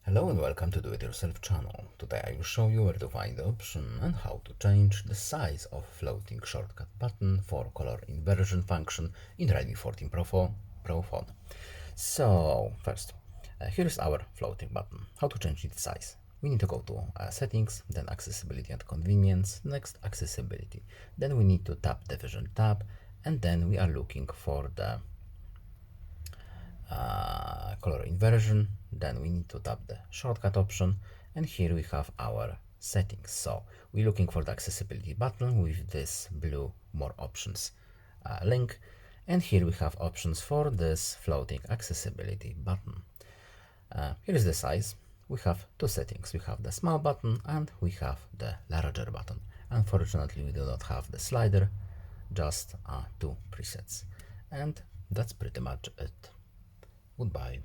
Hello and welcome to Do It Yourself channel. Today I will show you where to find the option and how to change the size of floating shortcut button for color inversion function in Realme 14 Pro phone. So first, here is our floating button. How to change its size? We need to go to settings, then accessibility and convenience, next accessibility. Then we need to tap the vision tab, and then we are looking for the color inversion. Then we need to tap the shortcut option, and here we have our settings. So we're looking for the accessibility button with this blue more options link, and here we have options for this floating accessibility button. Here is the size. We have two settings. We have the small button and we have the larger button. Unfortunately, we do not have the slider, just two presets. And that's pretty much it. Goodbye.